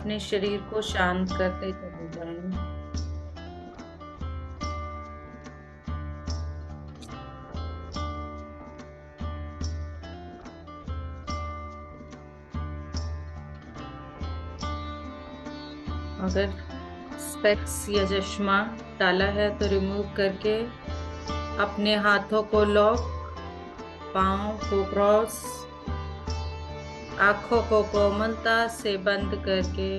अपने शरीर को शांत करते चले जाएं। अगर स्पेक्स या चश्मा डाला है तो रिमूव करके अपने हाथों को लॉक, पाँव को क्रॉस, आंखों को कोमलता से बंद करके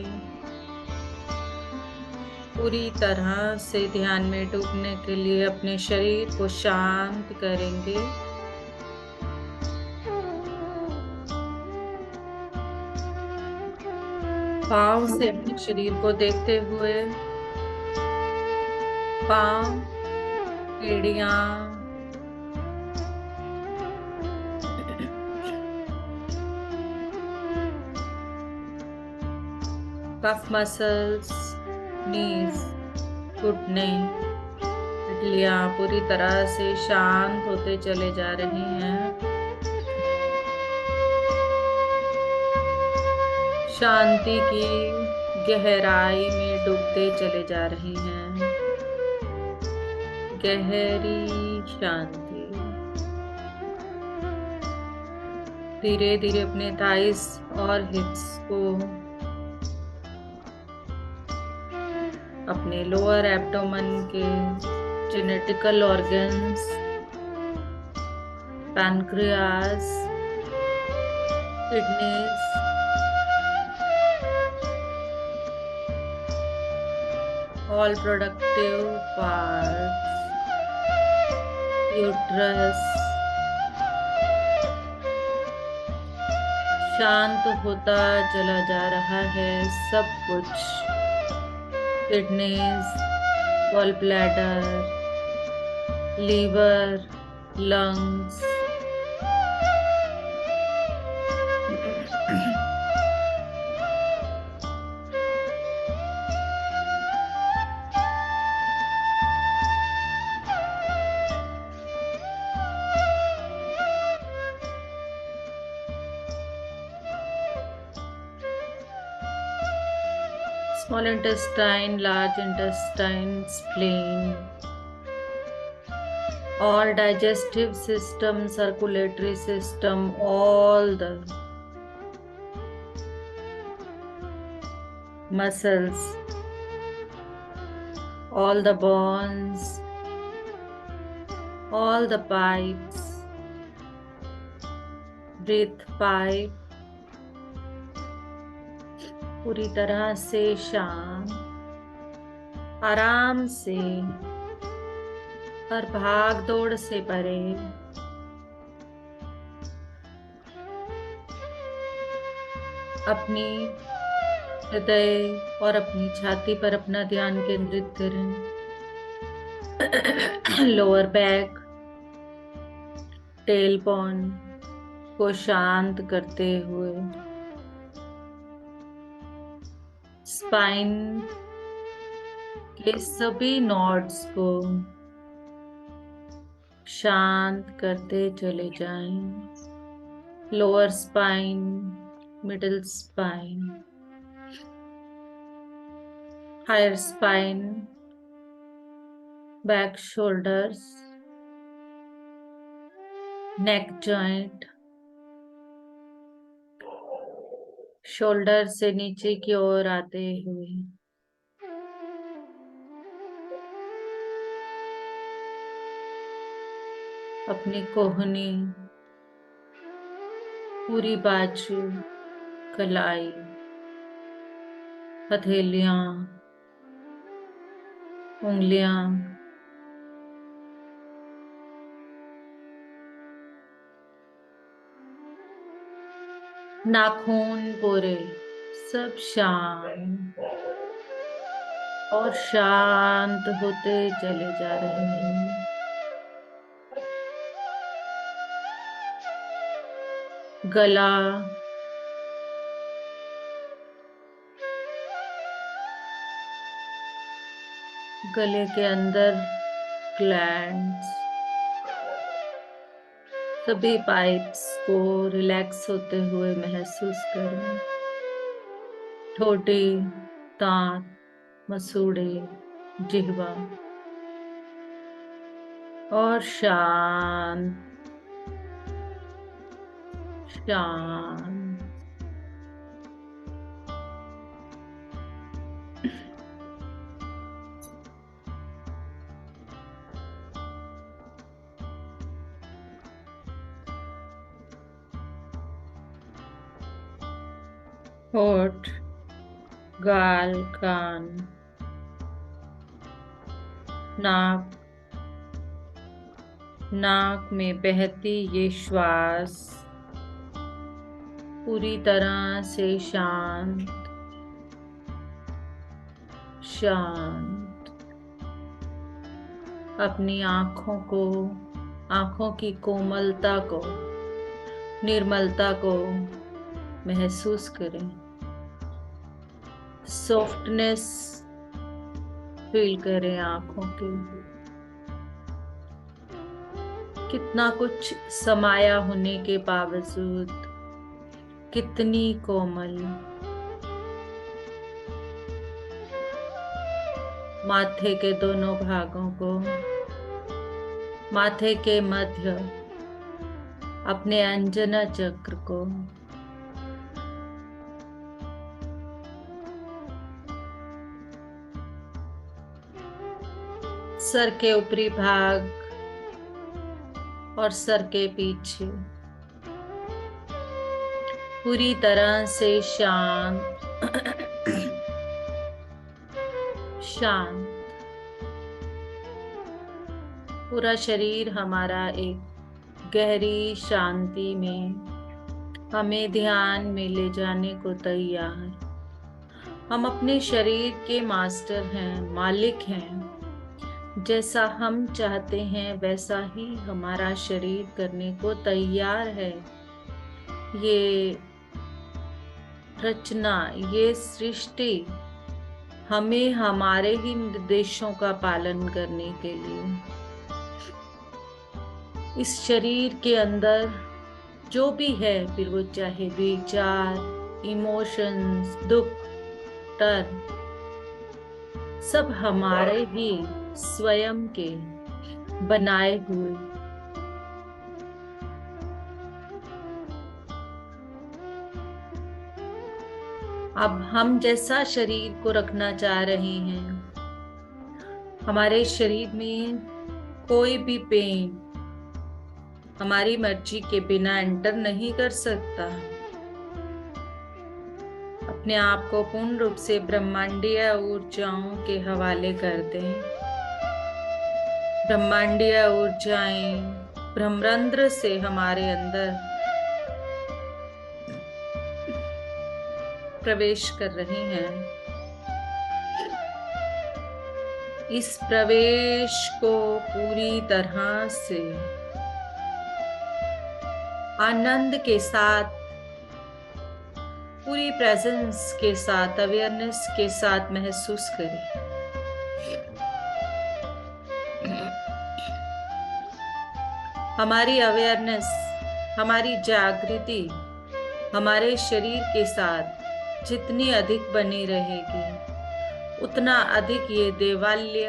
पूरी तरह से ध्यान में डूबने के लिए अपने शरीर को शांत करेंगे। पाँव से अपने शरीर को देखते हुए पाँव, एड़ियां, कफ मसल्स, नीज, घुटने, पिटलियां पूरी तरह से शांत होते चले जा रही हैं। शांति की गहराई में डूबते चले जा रही हैं। गहरी शांति। धीरे धीरे अपने थाइस और हिप्स को, अपने लोअर एब्डोमेन के genetical organs, pancreas, kidneys, all productive parts, uterus शांत होता चला जा रहा है। सब कुछ, kidneys, gall bladder, liver, lungs, small intestine, large intestine, spleen, all digestive system, circulatory system, all the muscles, all the bones, all the pipes, breath pipe पूरी तरह से शांत, आराम से, हर भाग दौड़ से परे। अपनी हृदय और अपनी छाती पर अपना ध्यान केंद्रित करें। लोअर बैक, टेल बोन को शांत करते हुए, स्पाइन के सभी नॉड्स को शांत करते चले जाएं। Lower spine, middle spine, higher spine, back shoulders, neck joint, shoulder से नीचे की ओर आते हुए अपनी कोहनी, पूरी बाजू, कलाई, हथेलियां, उंगलियां, नाखून पूरे सब शांत और शांत होते चले जा रहे हैं। गला, गले के अंदर ग्लैंड्स, सभी पाइप्स को रिलैक्स होते हुए महसूस करें। ठोड़ी, दांत, मसूड़े, जिह्वा और शांत शांत। होठ, गाल, कान, नाक, नाक में बहती ये श्वास पूरी तरह से शांत शांत। अपनी आंखों की कोमलता को, निर्मलता को महसूस करें। सॉफ्टनेस फील करें आंखों की। कितना कुछ समाया होने के बावजूद कितनी कोमल। माथे के दोनों भागों को, माथे के मध्य अपने अंजना चक्र को, सर के ऊपरी भाग और सर के पीछे पूरी तरह से शांत शांत। पूरा शरीर हमारा एक गहरी शांति में हमें ध्यान में ले जाने को तैयार। हम अपने शरीर के मास्टर हैं, मालिक हैं। जैसा हम चाहते हैं वैसा ही हमारा शरीर करने को तैयार है। ये रचना, ये सृष्टि हमें हमारे ही निर्देशों का पालन करने के लिए, इस शरीर के अंदर जो भी है, फिर वो चाहे विचार, इमोशंस, दुख, डर, सब हमारे ही स्वयं के बनाए हुए। अब हम जैसा शरीर को रखना चाह रहे हैं, हमारे शरीर में कोई भी पेन हमारी मर्जी के बिना एंटर नहीं कर सकता। अपने आप को पूर्ण रूप से ब्रह्मांडीय ऊर्जाओं के हवाले कर दें। ब्रह्मांडीय ऊर्जाएं ब्रह्मरंध्र से हमारे अंदर प्रवेश कर रही हैं। इस प्रवेश को पूरी तरह से आनंद के साथ, पूरी प्रेजेंस के साथ, अवेयरनेस के साथ महसूस करें। हमारी अवेयरनेस, हमारी जागृति हमारे शरीर के साथ जितनी अधिक बनी रहेगी, उतना अधिक ये देवालय,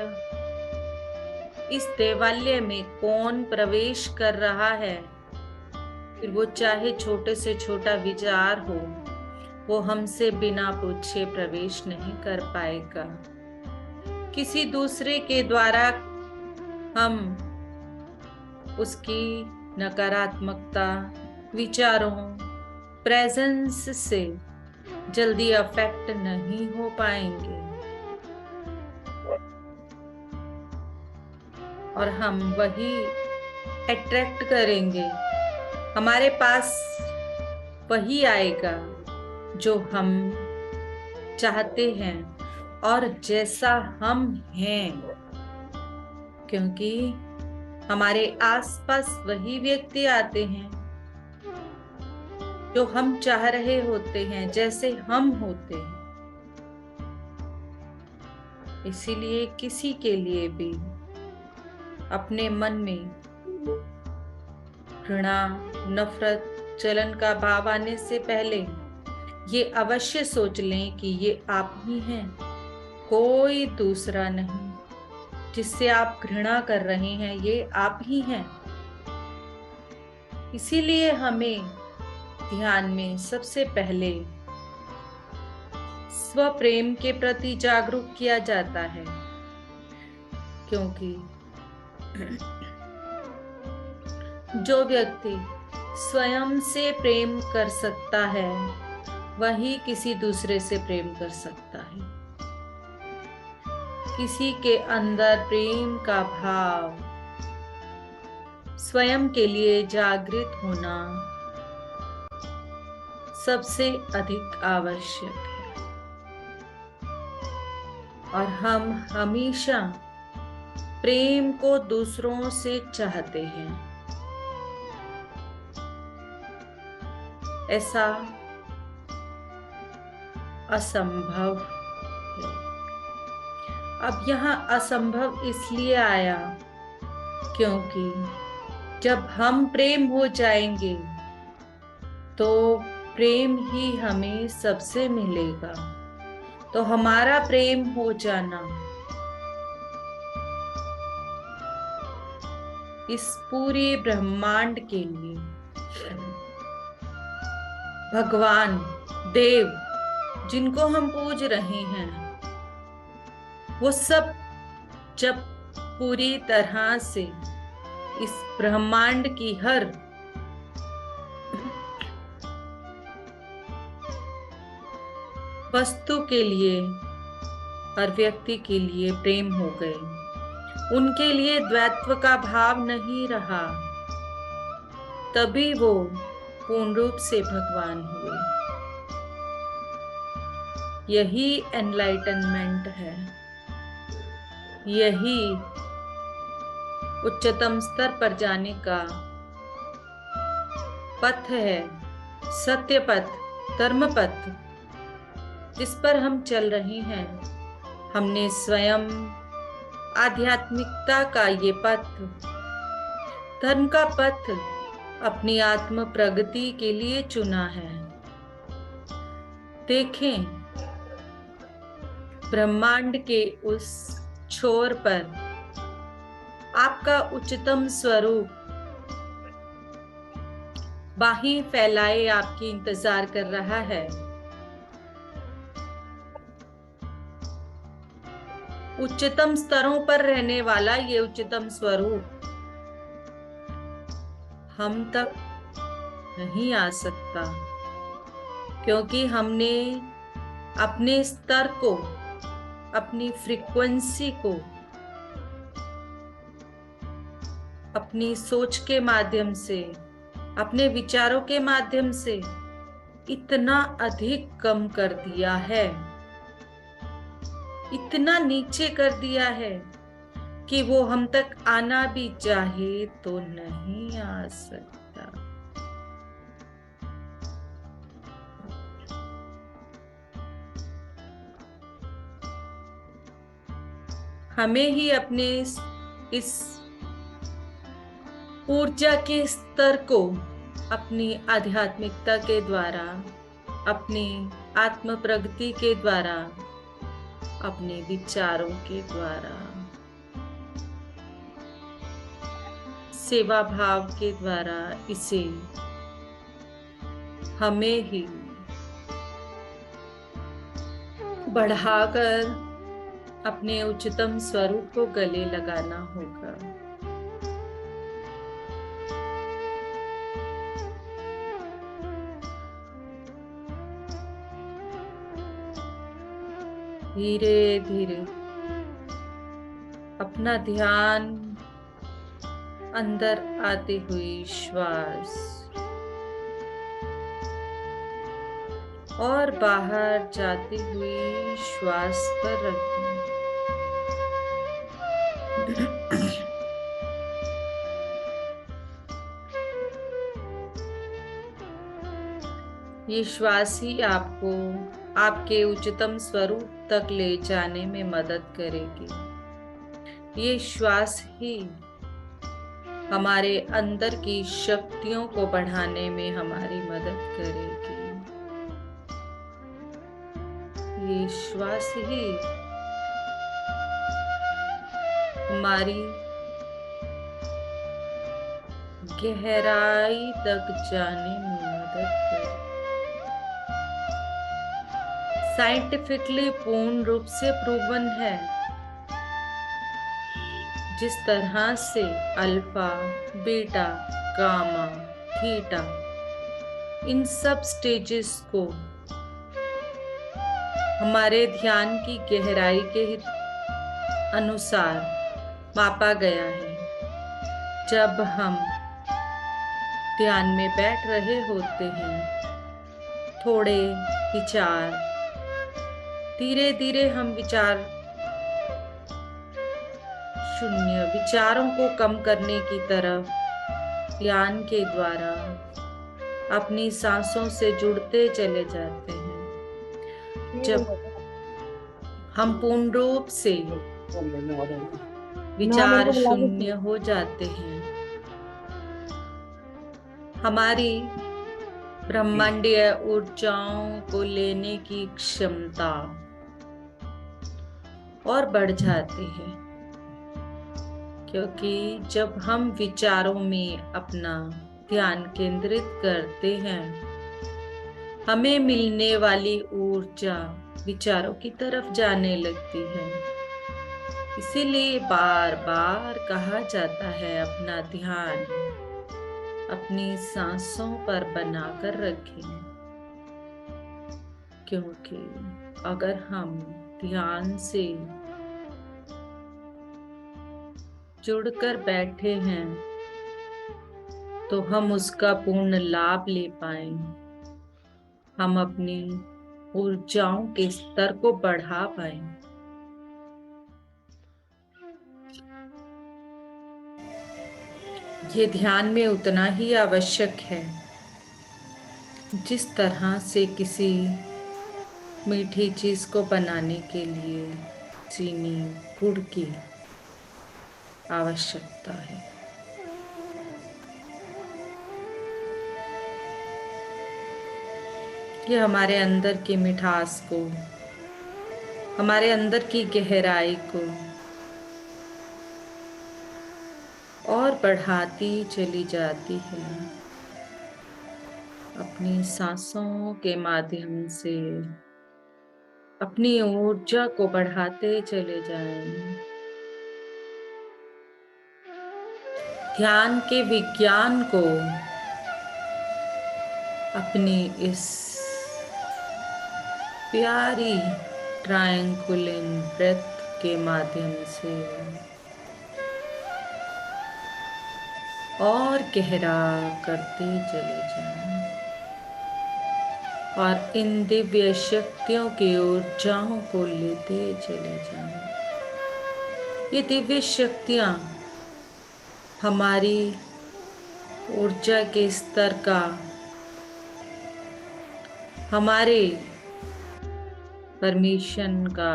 इस देवालय में कौन प्रवेश कर रहा है, फिर वो चाहे छोटे से छोटा विचार हो, वो हमसे बिना पूछे प्रवेश नहीं कर पाएगा। किसी दूसरे के द्वारा हम उसकी नकारात्मकता, विचारों, प्रेजेंस से जल्दी अफेक्ट नहीं हो पाएंगे और हम वही अट्रैक्ट करेंगे। हमारे पास वही आएगा जो हम चाहते हैं और जैसा हम हैं, क्योंकि हमारे आसपास वही व्यक्ति आते हैं जो हम चाह रहे होते हैं, जैसे हम होते हैं। इसीलिए किसी के लिए भी अपने मन में घृणा, नफरत, जलन का भाव आने से पहले ये अवश्य सोच लें कि ये आप ही हैं, कोई दूसरा नहीं। जिससे आप घृणा कर रहे हैं ये आप ही हैं। इसीलिए हमें ध्यान में सबसे पहले स्व प्रेम के प्रति जागरूक किया जाता है, क्योंकि जो व्यक्ति स्वयं से प्रेम कर सकता है वही किसी दूसरे से प्रेम कर सकता है। किसी के अंदर प्रेम का भाव, स्वयं के लिए जागृत होना सबसे अधिक आवश्यक है। और हम हमेशा प्रेम को दूसरों से चाहते हैं। ऐसा असंभव है। अब यहाँ असंभव इसलिए आया क्योंकि जब हम प्रेम हो जाएंगे तो प्रेम ही हमें सबसे मिलेगा। तो हमारा प्रेम हो जाना इस पूरे ब्रह्मांड के लिए, भगवान, देव जिनको हम पूज रहे हैं, वो सब जब पूरी तरह से इस ब्रह्मांड की हर वस्तु के लिए, हर व्यक्ति के लिए प्रेम हो गए, उनके लिए द्वैत्व का भाव नहीं रहा, तभी वो पूर्ण रूप से भगवान हुए। यही एनलाइटनमेंट है, यही उच्चतम स्तर पर जाने का पथ है, सत्य पथ, धर्म पथ जिस पर हम चल रहे हैं। हमने स्वयं आध्यात्मिकता का ये पथ, धर्म का पथ अपनी आत्म प्रगति के लिए चुना है। देखें, ब्रह्मांड के उस छोर पर आपका उच्चतम स्वरूप बाहें फैलाए आपकी इंतजार कर रहा है। उच्चतम स्तरों पर रहने वाला ये उच्चतम स्वरूप हम तक नहीं आ सकता, क्योंकि हमने अपने स्तर को, अपनी फ्रीक्वेंसी को अपनी सोच के माध्यम से, अपने विचारों के माध्यम से इतना अधिक कम कर दिया है, इतना नीचे कर दिया है कि वो हम तक आना भी चाहे तो नहीं आ सकता। हमें ही अपने इस ऊर्जा के स्तर को अपनी आध्यात्मिकता के द्वारा, अपनी आत्म प्रगति के द्वारा, अपने विचारों के द्वारा, सेवा भाव के द्वारा इसे हमें ही बढ़ाकर अपने उच्चतम स्वरूप को गले लगाना होगा। धीरे धीरे अपना ध्यान अंदर आते हुए श्वास और बाहर जाते हुए श्वास पर रखें। ये श्वास ही आपको आपके उच्चतम स्वरूप तक ले जाने में मदद करेगी। ये श्वास ही हमारे अंदर की शक्तियों को बढ़ाने में हमारी मदद करेगी। ये श्वास ही हमारी गहराई तक जाने में मदद करे। साइंटिफिकली पूर्ण रूप से प्रूवन है, जिस तरह से alpha, beta, gamma, theta in सब स्टेजेस को हमारे ध्यान की गहराई के अनुसार मापा गया है। जब हम ध्यान में बैठ रहे होते हैं, थोड़े विचार, धीरे धीरे हम विचारों को कम करने की तरफ ध्यान के द्वारा अपनी सांसों से जुड़ते चले जाते हैं। जब हम पूर्ण रूप से विचार शून्य हो जाते हैं, हमारी ब्रह्मांडीय ऊर्जाओं को लेने की क्षमता और बढ़ जाती है, क्योंकि जब हम विचारों में अपना ध्यान केंद्रित करते हैं, हमें मिलने वाली ऊर्जा विचारों की तरफ जाने लगती है। इसीलिए बार बार कहा जाता है अपना ध्यान अपनी सांसों पर बनाकर रखें, क्योंकि अगर हम ध्यान से जुड़कर बैठे हैं तो हम उसका पूर्ण लाभ ले पाए, हम अपनी ऊर्जाओं के स्तर को बढ़ा पाए। ये ध्यान में उतना ही आवश्यक है जिस तरह से किसी मीठी चीज को बनाने के लिए चीनी, गुड़ की आवश्यकता है। ये हमारे अंदर की मिठास को, हमारे अंदर की गहराई को और बढ़ाती चली जाती है। अपनी सांसों के माध्यम से अपनी ऊर्जा को बढ़ाते चले जाएं। ध्यान के विज्ञान को अपनी इस प्यारी ट्रायंगुलिन ब्रेथ के माध्यम से और गहरा करते चले जाएं और इन दिव्य शक्तियों की ऊर्जाओं को लेते चले जाएं। ये दिव्य शक्तियां हमारी ऊर्जा के स्तर का, हमारे परमिशन का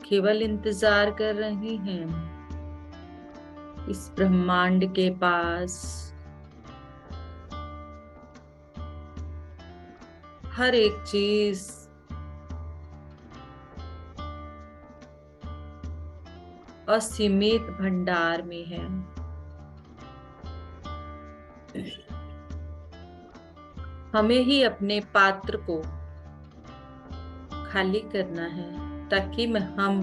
केवल इंतजार कर रही हैं। इस ब्रह्मांड के पास हर एक चीज असीमित भंडार में है। हमें ही अपने पात्र को खाली करना है ताकि हम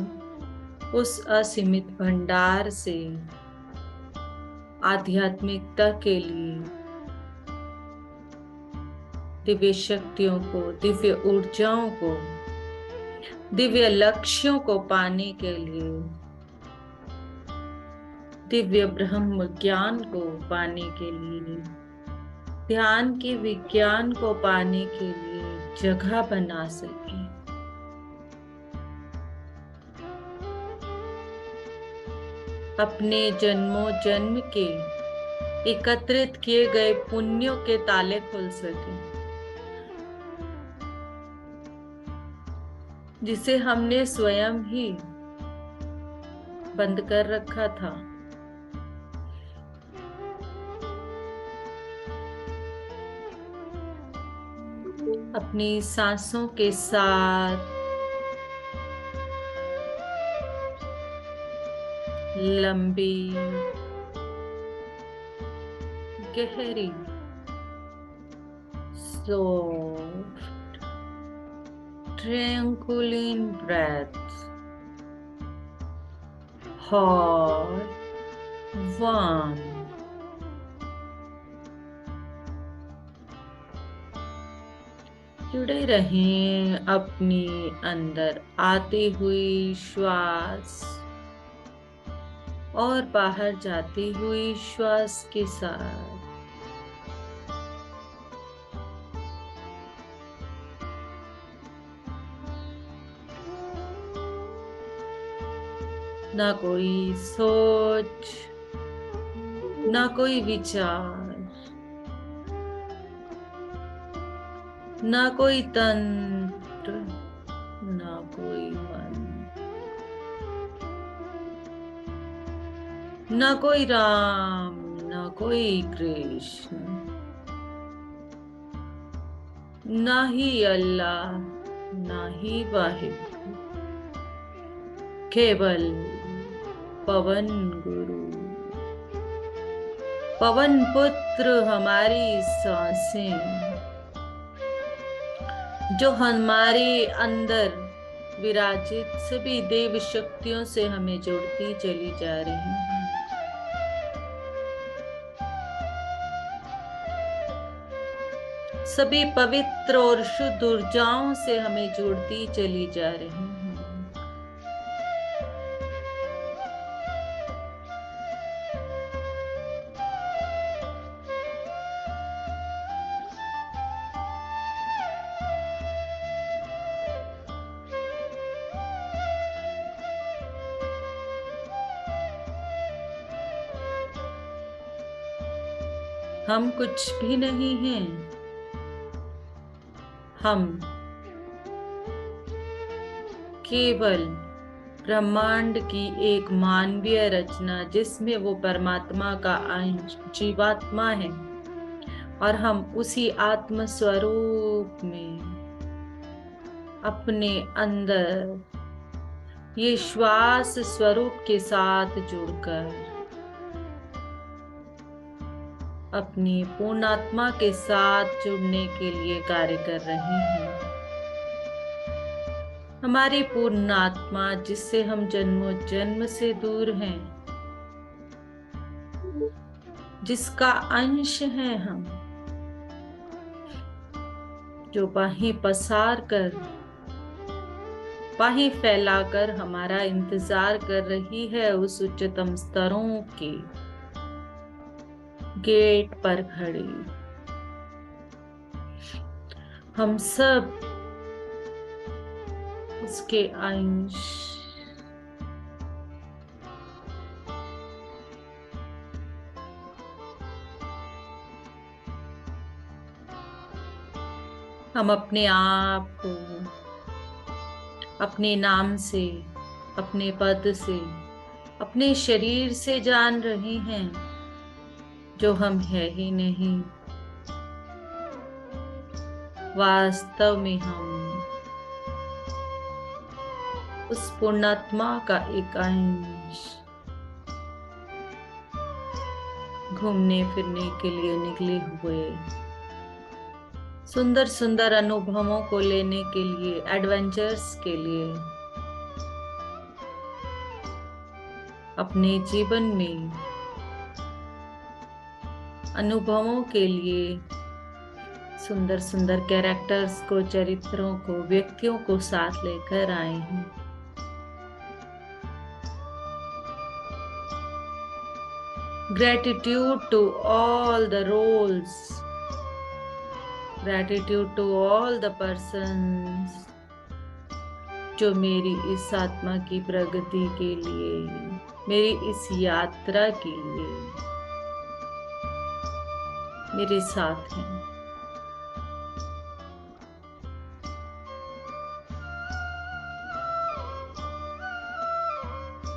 उस असीमित भंडार से आध्यात्मिकता के लिए, दिव्य शक्तियों को, दिव्य ऊर्जाओं को, दिव्य लक्ष्यों को पाने के लिए, दिव्य ब्रह्म ज्ञान को पाने के लिए, ध्यान के विज्ञान को पाने के लिए जगह बना सके। अपने जन्मों जन्म के एकत्रित किए गए पुण्यों के ताले खोल सके, जिसे हमने स्वयं ही बंद कर रखा था। अपनी सांसों के साथ लंबी, गहरी, soft, tranquil breaths, hot, warm, जुड़े रहें अपनी अंदर आती हुई श्वास और बाहर जाती हुई श्वास के साथ। ना कोई सोच, ना कोई विचार, ना कोई तंत्र, ना कोई मन, ना कोई राम, ना कोई कृष्ण, ना ही अल्लाह, ना ही वाहिगुरु, केवल पवन गुरु, पवन पुत्र हमारी सांसें जो हमारे अंदर विराजित सभी देव शक्तियों से हमें जोड़ती चली जा रही हैं। सभी पवित्र और शुद्ध ऊर्जाओं से हमें जोड़ती चली जा रही हैं। हम कुछ भी नहीं हैं। हम केवल ब्रह्मांड की एक मानवीय रचना जिसमें वो परमात्मा का अंश जीवात्मा है और हम उसी आत्म स्वरूप में अपने अंदर ये श्वास स्वरूप के साथ जुड़कर अपनी पूर्णात्मा के साथ जुड़ने के लिए कार्य कर रहे हैं। हमारी पूर्णात्मा जिससे हम जन्मों जन्म से दूर हैं, जिसका अंश है हम, जो बाहें पसार कर, बाहें फैलाकर हमारा इंतजार कर रही है उस उच्चतम स्तरों के गेट पर खड़ी। हम सब उसके अंश। हम अपने आप को अपने नाम से, अपने पद से, अपने शरीर से जान रहे हैं, जो हम है ही नहीं। वास्तव में हम उस पूर्णात्मा का एक अंश घूमने फिरने के लिए निकले हुए, सुंदर सुंदर अनुभवों को लेने के लिए, एडवेंचर्स के लिए, अपने जीवन में अनुभवों के लिए सुंदर सुंदर कैरेक्टर्स को, चरित्रों को, व्यक्तियों को साथ लेकर आए हैं। Gratitude to all the roles, gratitude to all the persons जो मेरी इस आत्मा की प्रगति के लिए, मेरी इस यात्रा के लिए मेरे साथ हैं।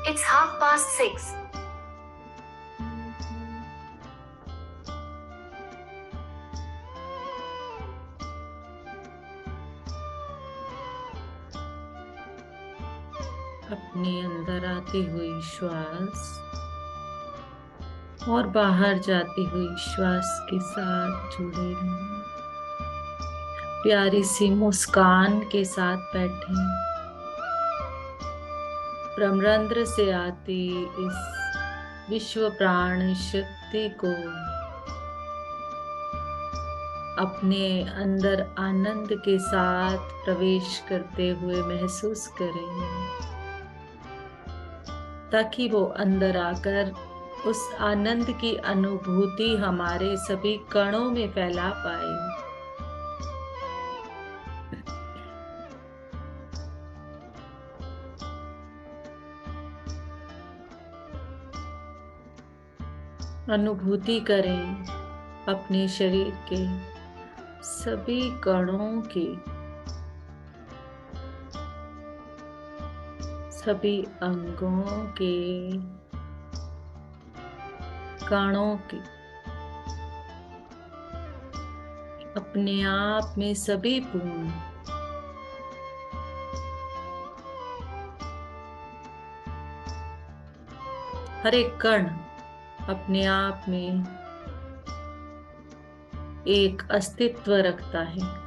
It's 6:30. अपने अंदर आती हुई श्वास और बाहर जाती हुई श्वास के साथ जुड़े रहें। प्यारी सी मुस्कान के साथ बैठें। ब्रह्मरंध्र से आती इस विश्व प्राण शक्ति को अपने अंदर आनंद के साथ प्रवेश करते हुए महसूस करें, ताकि वो अंदर आकर उस आनंद की अनुभूति हमारे सभी कणों में फैला पाए। अनुभूति करें अपने शरीर के सभी कणों की, सभी अंगों के, कणों की, अपने आप में सभी पूर्ण। हर एक कण अपने आप में एक अस्तित्व रखता है।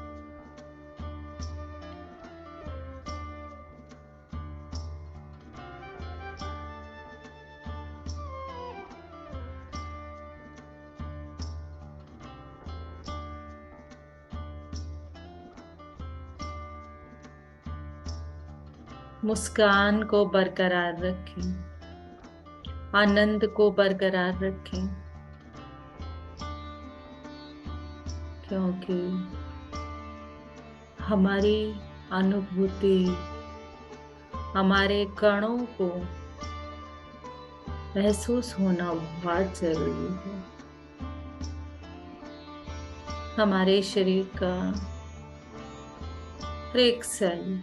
मुस्कान को बरकरार रखें, आनंद को बरकरार रखें, क्योंकि हमारी अनुभूति हमारे कणों को महसूस होना बहुत जरूरी है। हमारे शरीर का हर एक सेल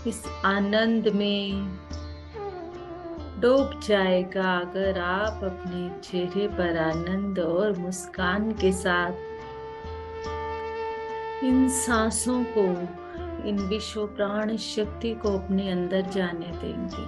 इस आनंद में डूब जाएगा अगर आप अपने चेहरे पर आनंद और मुस्कान के साथ इन सांसों को, इन विश्व प्राण शक्ति को अपने अंदर जाने देंगे।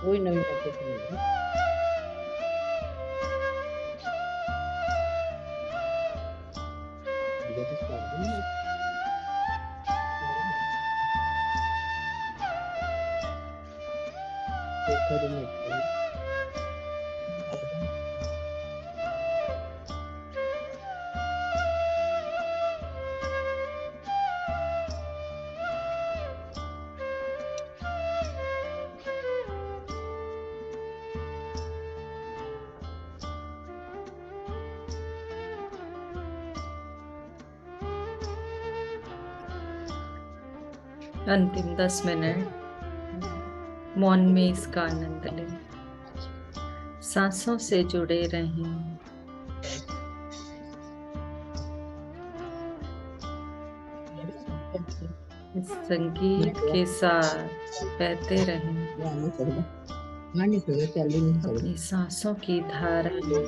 कोई नवीन टॉपिक नहीं है। अंतिम 10 मिनट मौन में इसका आनंद लें, सांसों से जुड़े रहें। इस संगीत के साथ बहते रहें। अपनी सांसों की धारा में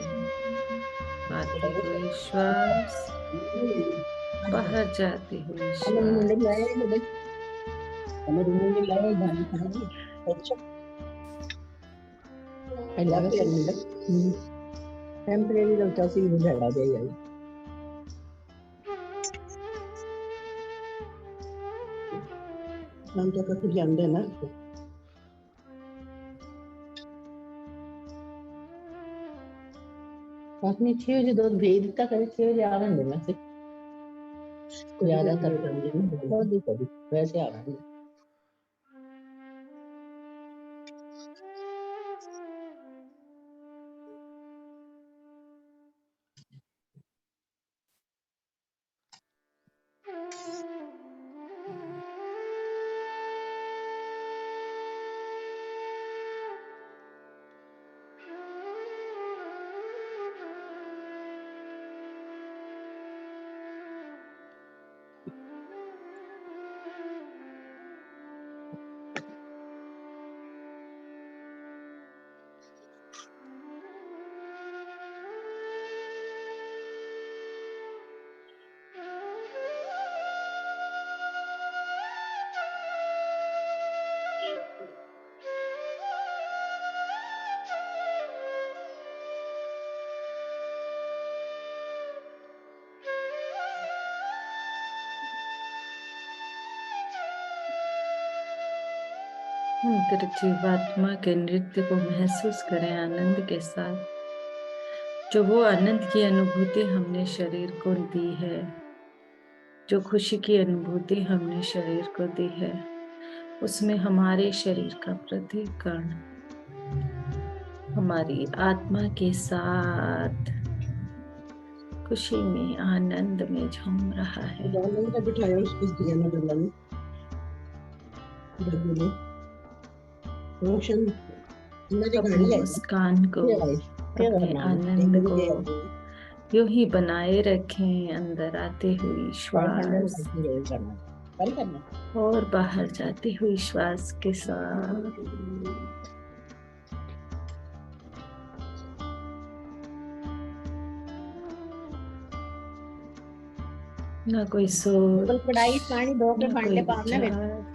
आती हुई श्वास, बाहर जाती हुई श्वास। पहला भी मतलब टेम्परेरी लगता सी वो लड़ा दे यार हम तो कभी जानते ना आपने 6 बजे दो भेज दिया करे 6 बजे आ रहे हैं से ज्यादातर कभी कभी वैसे आ रहे हैं अंतर जीवात्मा के नृत्य को महसूस करें आनंद के साथ। जो वो आनंद की अनुभूति हमने शरीर को दी है, जो खुशी की अनुभूति हमने शरीर को दी है, उसमें हमारे शरीर का प्रत्येक कण हमारी आत्मा के साथ खुशी में आनंद में झूम रहा है। का बिठाया उसको दिया ना दुल्हन ने रोशन मेरी गाड़ी अपनी है मुस्कान को, अपने आनंद को यूं ही बनाए रखें, अंदर आते हुई श्वास और बाहर जाती हुई श्वास के साथ। ना कोई सोच, कढ़ाई पानी दो के ना भांडे कोई पावने में विचार।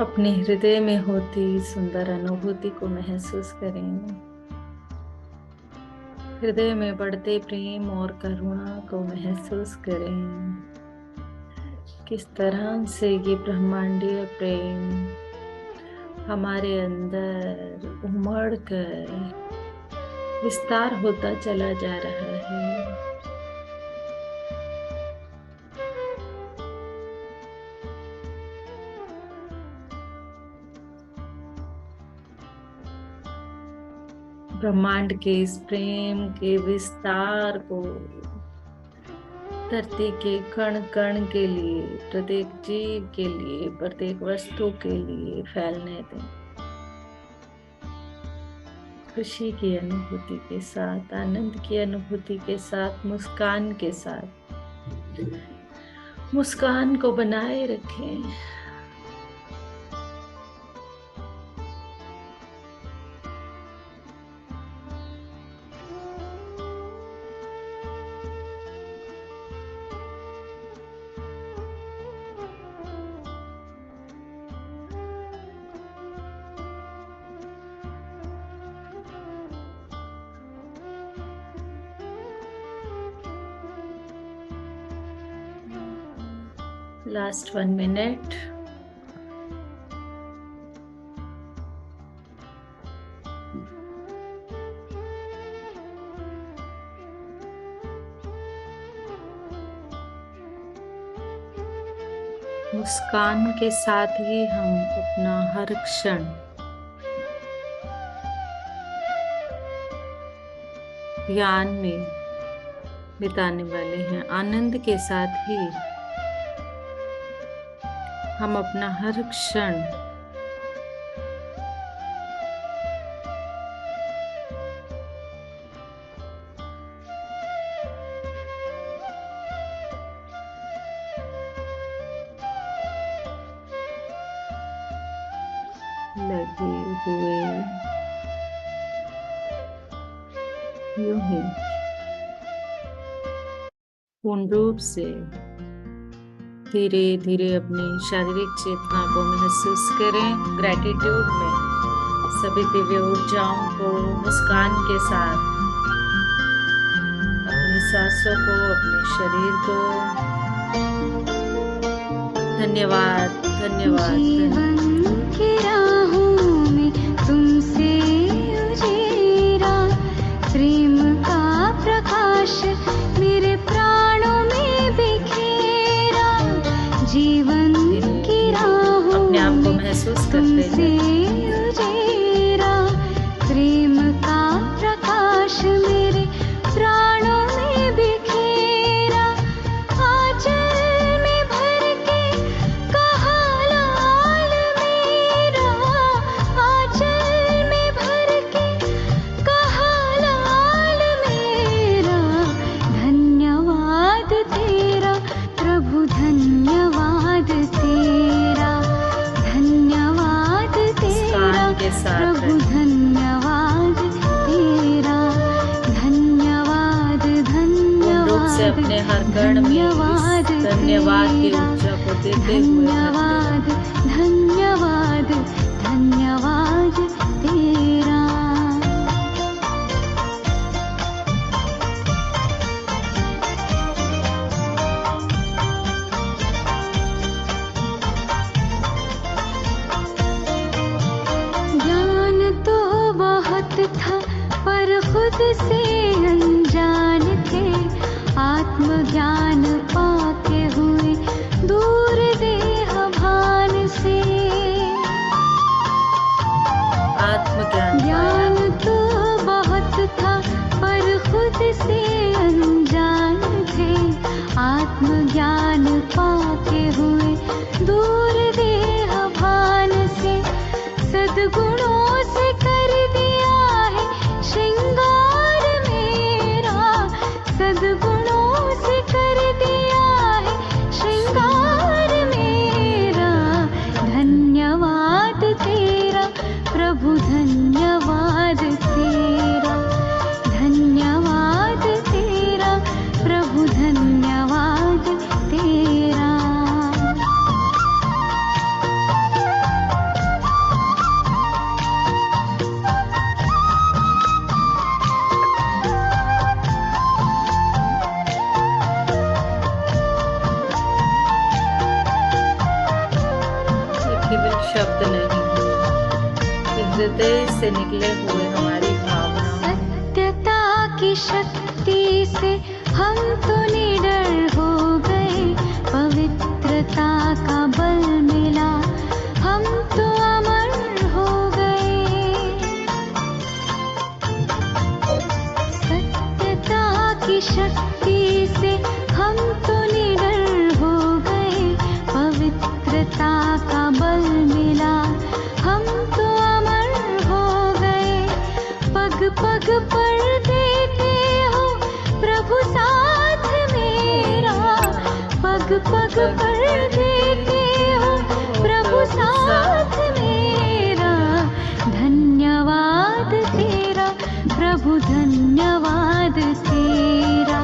अपने हृदय में होती सुंदर अनुभूति को महसूस करें। हृदय में बढ़ते प्रेम और करुणा को महसूस करें। किस तरह से ये ब्रह्मांडीय प्रेम हमारे अंदर उमड़ कर विस्तार होता चला जा रहा है। ब्रह्मांड के इस प्रेम के विस्तार को धरती के कण कण के लिए, प्रत्येक जीव के लिए, प्रत्येक वस्तु के लिए फैलने दें। खुशी की अनुभूति के साथ, आनंद की अनुभूति के साथ, मुस्कान के साथ। मुस्कान को बनाए रखें। Last 1 minute. मुस्कान के साथ ही हम अपना हर क्षण ध्यान में बिताने वाले हैं। आनंद के साथ ही हम अपना हर क्षण लगे हुए यूं ही पूर्ण रूप से धीरे धीरे अपनी शारीरिक चेतना को महसूस करें। ग्रैटिट्यूड में सभी दिव्य ऊर्जाओं को मुस्कान के साथ अपनी सांसों को, अपने शरीर को धन्यवाद धन्यवाद जीवन की राहों में तुमसे उजेरा, प्रेम का प्रकाश मेरे प्राणों में बिखेरा। जीवन की राहों अपने आप को में महसूस करते तुमसे हैं। उजेरा, प्रेम का प्रकाश मेरे प्राणों में बिखेरा। आंचल में भर के कहा लाल मेरा, आंचल में भर के कहा लाल मेरा। धन्यवाद तेरा प्रभु, धन्यवाद तेरा, धन्यवाद तेरा मुस्कान के साथ प्रभु, रहें। धन्यवाद तेरा, धन्यवाद पूर्ण रूप से धन्यवाद अपने हर कण में धन्यवाद इस धन्यवाद की तेरा, ऊर्जा को देते हुए धन्यवाद धन्यवाद धन्यवाद तेरा। ज्ञान तो बहुत था पर खुद से अनजान थे, आत्मज्ञान पाके हुए दूर देह भान से। आत्मज्ञान ज्ञान तो बहुत था पर खुद से अनजान थे, आत्मज्ञान पाके हुए दूर देह भान से। सद्गुणों से कर दिया है श्रृंगार मेरा, सद्गुणों से कर दिया है श्रृंगार मेरा। धन्यवाद तेरा प्रभु, धन्यवाद तेरा, धन्यवाद तेरा प्रभु, धन्यवाद तेरा। ये केवल शब्द नहीं, ये हृदय से निकले हुए हमारी भावनाओं। सत्यता की शक्ति से हम तो निडर हो गए, पवित्रता का बल मिला हम तो अमर हो गए। सत्यता की शक्ति से हम तो निडर हो गए, पवित्रता का बल मिला हम तो अमर हो गए। पग पग पर देते हो प्रभु साथ मेरा, पग पग पर देते हो प्रभु साथ मेरा। धन्यवाद तेरा प्रभु, धन्यवाद तेरा,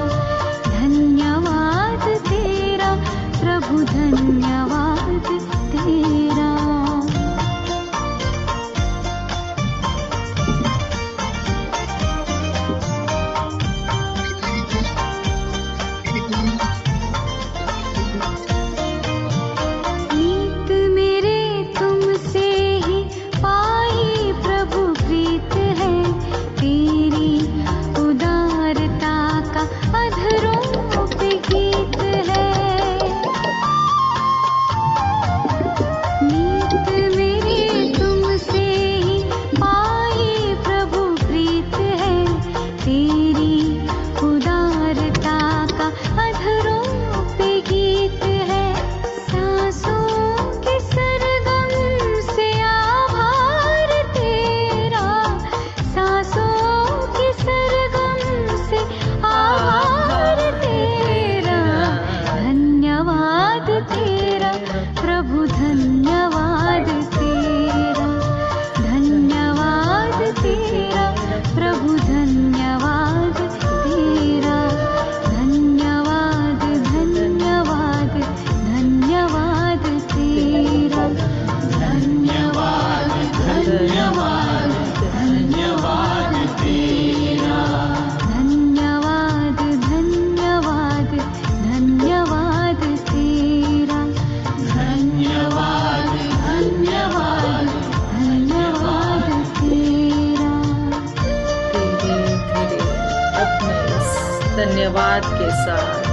धन्यवाद के साथ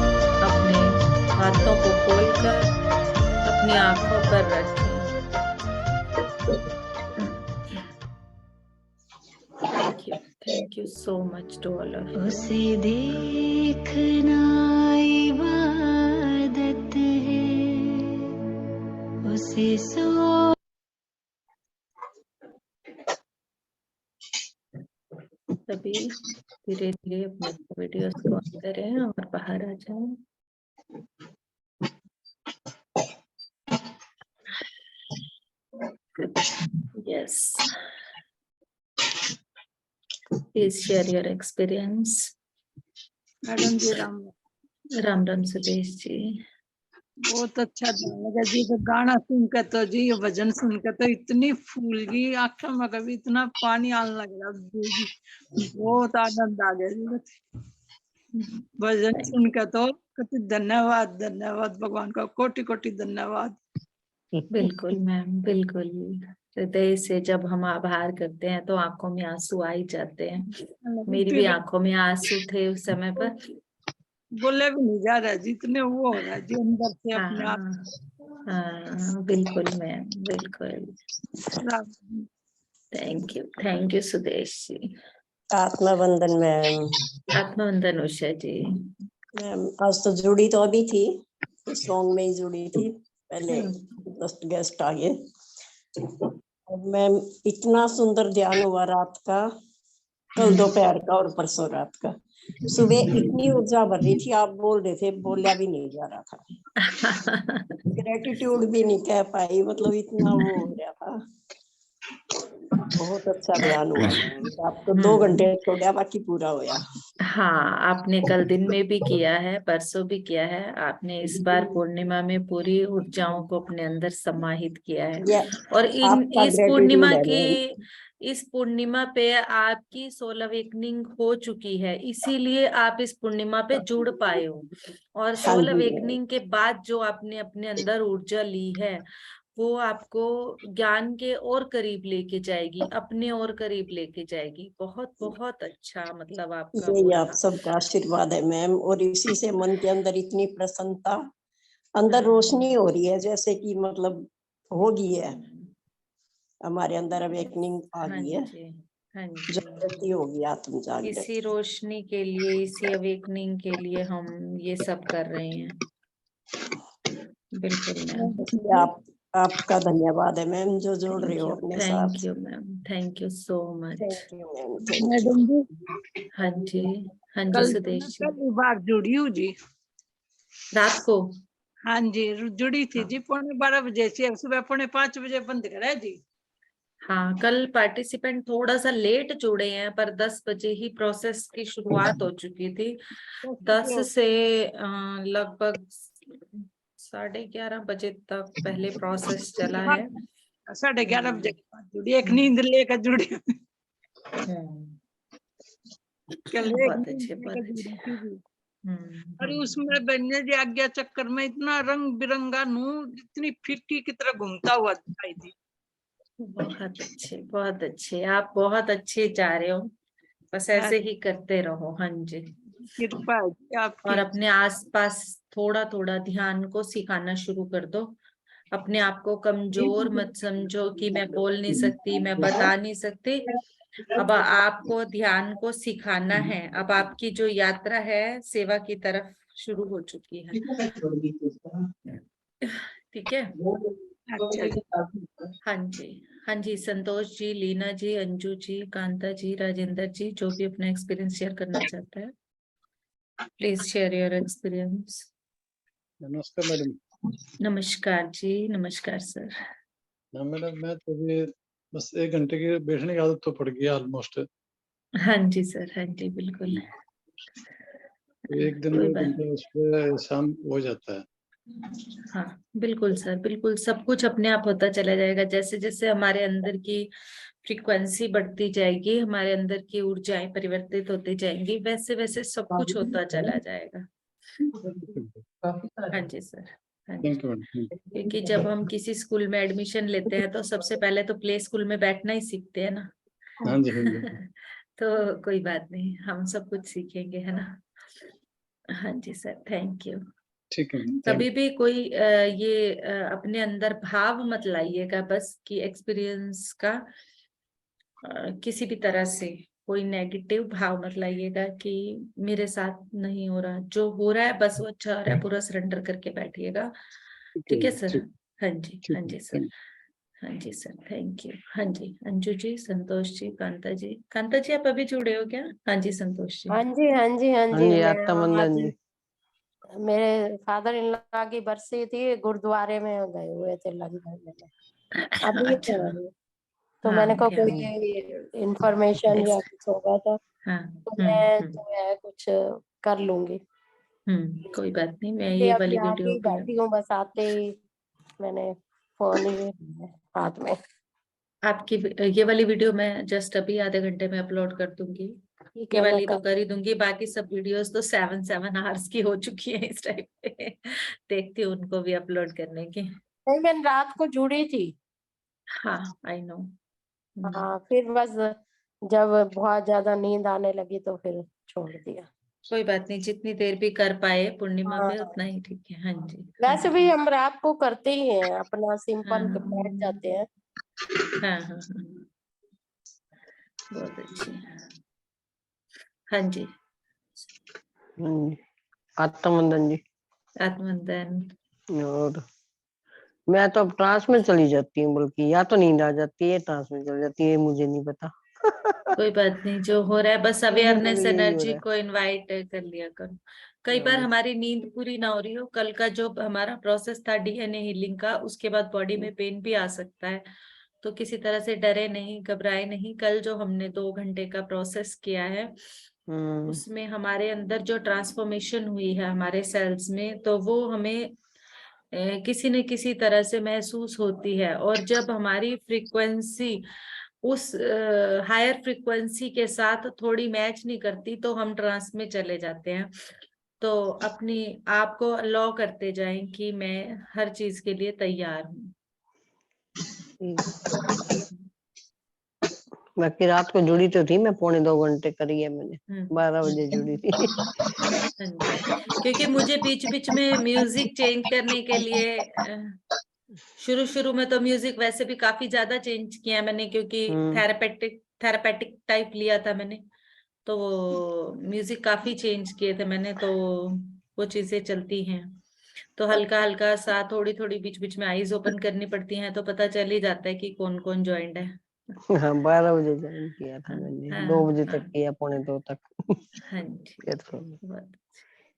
अपने हाथों को खोलकर अपनी आंखों पर रखें। Thank you so much to all of you. उसे देखना इबादत है, उसे सो सभी धीरे धीरे अपने वीडियोस को ऑन करें और बाहर आ जाएं। Yes. Please share your experience. Madam ji Ram Ram Ram Sudesh ji. बहुत अच्छा लगा जी। तो गाना सुन के तो जी, ये भजन सुन के तो इतनी फूल गई आंखों में, कभी इतना पानी आने लग रहा जी। बहुत आनंद आ गया जी भजन सुन के। तो धन्यवाद धन्यवाद, भगवान का कोटि कोटि धन्यवाद। बिल्कुल मैम, बिल्कुल। हृदय से जब हम आभार करते हैं तो आंखों में आंसू आ ही जाते हैं। मेरी भी आंखों में आंसू थे उस समय पर। बोले भी नहीं जा रहा जी, इतने वो हो रहा है जी अंदर से अपने आप। हाँ, बिल्कुल मैम, बिल्कुल। Thank you Sudesh ji. आत्मबंधन मैम। आत्मबंधन उषा जी। मैम आज तो जुड़ी तो अभी थी, सॉन्ग में ही जुड़ी थी, पहले 10 गेस्ट आ गए। मैम इतना सुंदर ध्यान हुआ रात का, कल दोपहर का और परसों रात का। सुबह इतनी ऊर्जा भर रही थी, आप बोल रहे थे, बोला भी नहीं जा रहा था। ग्रेटिट्यूड भी नहीं कह पाई, मतलब इतना वो हो गया था। बहुत अच्छा ध्यान हुआ। आपको 2 घंटे छोड़ा, बाकी पूरा होया। हाँ, आपने कल दिन में भी किया है, परसों भी किया है। आपने इस बार पूर्णिमा में पूरी ऊर्जाओं को अपने अंदर समाहित किया है। और इस पूर्णिमा पे आपकी सोल अवेकनिंग हो चुकी है, इसीलिए आप इस पूर्णिमा पे जुड़ पाए हो। और सोल अवेकनिंग के बाद जो आपने अपने अंदर ऊर्जा ली है, वो आपको ज्ञान के और करीब लेके जाएगी, अपने और करीब लेके जाएगी। बहुत बहुत अच्छा, मतलब आपका यही वो आप रहा। सबका आशीर्वाद है मैम। और इसी से मन के अंदर इतनी प्रसन्नता, अंदर रोशनी हो रही है, जैसे कि मतलब हो गई है, हमारे अंदर अवेकनिंग आ गई है। हाँ जी। जागृति होगी, आत्म जागृति। इसी रोशनी के लिए, इसी अवेकनिंग के लिए हम ये सब कर रहे हैं। बिल्कुल मैम। आपका धन्यवाद है मैम, जो जोड़ रहे हो अपने साथ। Thank you ma'am, thank you so much. Thank you ma'am, thank you. Madam ji हाँ जी, हाँ जी कल सुदेश जी। पहली बार जुड़ी हूँ जी रात को। हाँ जी, जुड़ी थी जी 12:15 बजे से, सुबह 4:45 बजे बंद करा जी। हाँ, कल पार्टिसिपेंट थोड़ा सा लेट जुड़े हैं, पर 10 बजे ही प्रोसेस की शुरुआत हो चुकी थी। 10 से लगभग 11:30 बजे तक पहले प्रोसेस चला है। 11:30 बजे के बाद जुड़ी, एक नींद लेकर जुड़ी। बहुत अच्छे, बहुत अच्छे। अरे उसमें बनने जी आज्ञा चक्कर में इतना रंग बिरंगा नूर, इतनी फिरकी की तरह घूमता हुआ दिखाई दी। बहुत अच्छे, बहुत अच्छे। आप बहुत अच्छे जा रहे हो, बस ऐसे ही करते रहो। हाँ जी, कृपा है आपकी। और अपने आसपास थोड़ा थोड़ा ध्यान को सिखाना शुरू कर दो। अपने आप को कमजोर मत समझो कि मैं बोल नहीं सकती, मैं बता नहीं सकती। अब आपको ध्यान को सिखाना है। अब आपकी जो यात्रा है सेवा की तरफ शुरू हो चुकी है। ठीक है। हाँ जी, हाँ जी। संतोष जी, लीना जी, अंजू जी, कांता जी, राजेंद्र जी, जो भी अपना एक्सपीरियंस शेयर करना चाहता है, प्लीज शेयर योर एक्सपीरियंस। नमस्कार मैडम। नमस्कार जी, नमस्कार सर। मैडम मैं तो भी बस 1 घंटे की बैठने की आदत तो पड़ गई ऑलमोस्ट। हाँ जी सर, हाँ जी, बिल्कुल। एक दिन में घंटे सुबह शाम हो जाता है। हाँ बिल्कुल सर, बिल्कुल। सब कुछ अपने आप होता चला जाएगा। जैसे जैसे हमारे अंदर की फ्रीक्वेंसी बढ़ती जाएगी, हमारे अंदर की ऊर्जाएं परिवर्तित होती जाएंगी, वैसे वैसे सब कुछ होता चला जाएगा। हाँ जी सर, हाँ जी। क्योंकि जब हम किसी स्कूल में एडमिशन लेते हैं तो सबसे पहले तो प्ले स्कूल में बैठना ही सीखते हैं ना। हाँ जी, हाँ जी। तो कोई बात नहीं, हम सब कुछ सीखेंगे, है ना। हाँ जी सर, थैंक यू। ठीक है, कभी भी कोई ये अपने अंदर भाव मत लाइएगा, बस कि एक्सपीरियंस का किसी भी तरह से कोई नेगेटिव भाव मत लाइएगा कि मेरे साथ नहीं हो रहा, जो हो रहा है बस वो अच्छा हो रहा है, पूरा सरेंडर करके बैठिएगा। ठीक है सर। हाँ जी, हाँ जी सर, हाँ जी सर, थैंक यू। हाँ जी, अंजू जी, संतोष जी, कांता जी। कांता जी आप अभी जुड़े हो क्या? हाँ जी संतोष जी। हाँ जी, हाँ जी, हाँ हाँ जी। जी, मैं आत्मानंदन आज जी। मेरे फादर इन लॉ की बरसी थी, गुरुद्वारे में गए हुए थे लंदन में, अभी अच्छा। थे। तो हाँ, मैंने कहा ध्यान कोई इंफॉर्मेशन या कुछ होगा हाँ, तो मैं जो है कुछ कर लूंगी। कोई बात नहीं, मैं इसलिए ये अभी वाली आके वीडियो ही भी बैठी हूँ, बस आते ही मैंने फोन ही लिया है हाथ में। आपकी ये वाली वीडियो मैं जस्ट अभी आधे घंटे में अपलोड कर दूंगी। ठीक ये है, मैं वाली तो कर कर ही दूंगी, बाकी सब वीडियोस तो 7 आवर्स की हो चुकी है इस टाइप पे। देखती हूँ उनको भी अपलोड करने की। नहीं, मैं रात को जुड़ी थी। हाँ, आई नो। हाँ, फिर बस जब बहुत ज्यादा नींद आने लगी तो फिर छोड़ दिया। कोई बात नहीं, जितनी देर भी कर पाए पूर्णिमा हाँ, पे उतना ही ठीक है। हाँ जी, हाँ वैसे जी। भी हम रात को करते ही हैं, अपना हाँ, सिंपल बैठ जाते हैं। हाँ, हाँ, हाँ, बहुत अच्छी। हाँ जी, आत्मानंदन जी। आत्मवंदन। और मैं तो अब ट्रांस में चली जाती हूँ, बल्कि या तो नींद आ जाती है, ट्रांस में चली जाती है, मुझे नहीं पता। कोई बात नहीं, जो हो रहा है बस मुझे अवेयरनेस लगे यही हो एनर्जी रहा को इनवाइट कर लिया करो। कई है। बार हमारी नींद पूरी ना हो रही हो, कल का जो हमारा प्रोसेस था डीएनए हीलिंग का, उसके बाद बॉडी में पेन भी आ सकता है। तो किसी तरह से डरे नहीं, घबराए नहीं। कल जो हमने 2 घंटे का प्रोसेस किया है उसमें हमारे अंदर जो ट्रांसफॉर्मेशन हुई है हमारे सेल्स में, तो वो हमें किसी न किसी तरह से महसूस होती है। और जब हमारी फ्रीक्वेंसी उस हायर फ्रीक्वेंसी के साथ थोड़ी मैच नहीं करती तो हम ट्रांस में चले जाते हैं। तो अपनी आप को अलाउ करते जाएं कि मैं हर चीज के लिए तैयार हूँ। बाकी रात को जुड़ी तो थी मैं, 2.25 घंटे करी है मैंने, 12 बजे जुड़ी थी। क्योंकि मुझे बीच बीच में म्यूजिक चेंज करने के लिए शुरू में तो म्यूजिक वैसे भी काफी ज्यादा चेंज किया मैंने, क्योंकि थेरापेटिक टाइप लिया था मैंने, तो वो म्यूजिक काफी चेंज किए थे मैंने, तो वो चीजें चलती हैं। तो हल्का हल्का सा थोड़ी थोड़ी बीच बीच में आईज ओपन करनी पड़ती हैं, तो पता चल ही जाता है कि कौन कौन ज्वाइंट है। हाँ, 12 बजे ज्वाइन किया था हाँ, मैंने, हाँ, 2 बजे हाँ, तक किया, 2:45 तक। हाँ जी, फिर सो गई।